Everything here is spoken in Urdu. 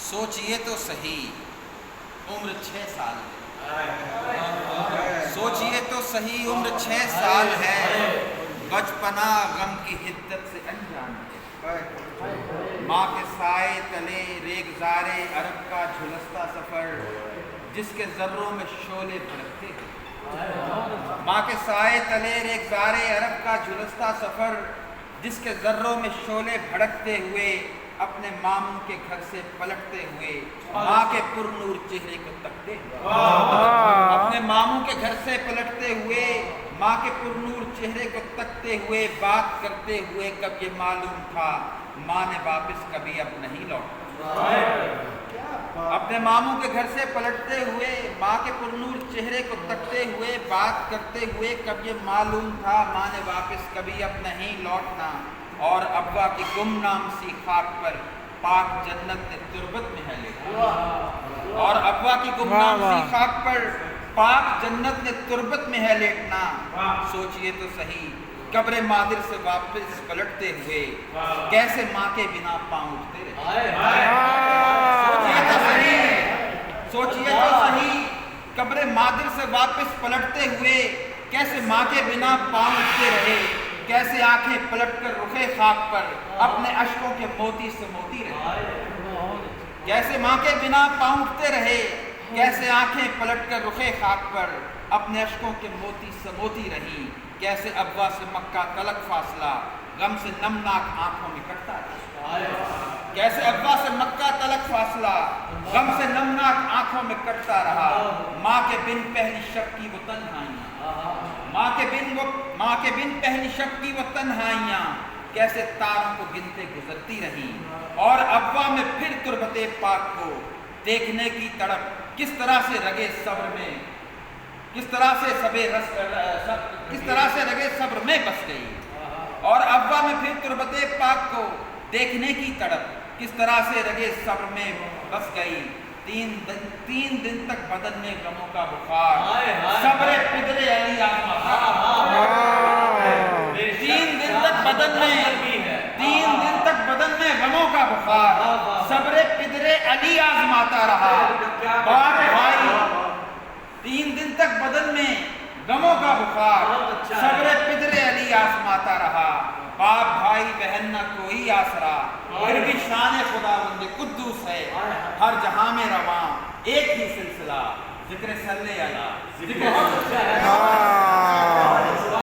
سوچئے تو صحیح عمر 6 سال ہے، سوچئے تو صحیح عمر 6 سال ہے، بچپنا غم کی حدت سے انجان ہے، ماں کے سائے تلے ریگزار عرب کا جھلستا سفر جس کے ذروں میں شعلے بھڑکتے ہیں، ماں کے سائے تلے ریگزار عرب کا جھلستا سفر جس کے ذروں میں شعلے بھڑکتے ہوئے اپنے ماموں کے گھر سے پلٹتے ہوئے ماں کے پر نور چہرے کو تکتے ہوئے، اپنے ماموں کے گھر سے پلٹتے ہوئے ماں کے پر نور چہرے کو تکتے ہوئے بات کرتے ہوئے کب یہ معلوم تھا ماں نے واپس کبھی اب نہیں لوٹا، اپنے ماموں کے گھر سے پلٹتے ہوئے ماں کے پر نور چہرے کو تکتے ہوئے بات کرتے ہوئے کب یہ معلوم تھا ماں نے واپس کبھی اب نہیں لوٹنا، اور ابا کی گمنام سی خاک پر پاک جنت نے تربت میں ہے لیٹنا، اور ابا کی گمنام سی خاک پر پاک جنت نے تربت میں ہے لیٹنا، سوچئے تو صحیح قبر مادر سے واپس پلٹتے ہوئے کیسے ماں کے بنا پاؤں اٹھتے رہے، سوچئے تو صحیح، سوچئے تو صحیح قبر مادر سے واپس پلٹتے ہوئے کیسے ماں کے بنا پاؤں اٹھتے رہے، کیسے آنکھیں پلٹ کر رخے خاک پر اپنے اشکوں کے موتی سے موتی رہے، کیسے ماں کے بنا پاؤں اٹھتے رہے، کیسے آنکھیں پلٹ کر رخے خاک پر اپنے اشکوں کے موتی سے موتی رہی، کیسے ابا سے مکہ تلک فاصلہ غم سے نمناک آنکھوں میں کٹتا رہا، کیسے ابا سے مکہ تلک فاصلہ غم سے نمناک آنکھوں میں کٹتا رہا، ماں کے بن پہلی شب کی وہ تنہائیاں، ماں کے بن پہلی شب کی وہ تنہائیاں کیسے تاروں کو گنتے گزرتی رہی، اور ابا میں پھر تربت پاک کو دیکھنے کی تڑپ کس طرح سے رگے صبر میں کس طرح سے رگے صبر میں بس گئی، اور ابا میں پھر تربت پاک کو دیکھنے کی تڑپ کس طرح سے رگے صبر میں بس گئی، 3 دن تک بدن میں غموں کا بخار صبر پدر علی آزماتا رہا، 3 دن تک بدن میں غموں کا بخار صبر پدر علی آزماتا رہا، باپ بھائی 3 دن تک بدن میں غموں کا بخار صبر پدر علی آزماتا رہا، باپ بھائی بہن نہ کوئی آسرا پھر بھی شان خداوند قدوس ہے، ہر جہاں میں رواں ایک ہی سلسلہ ذکر صلی علی ذکر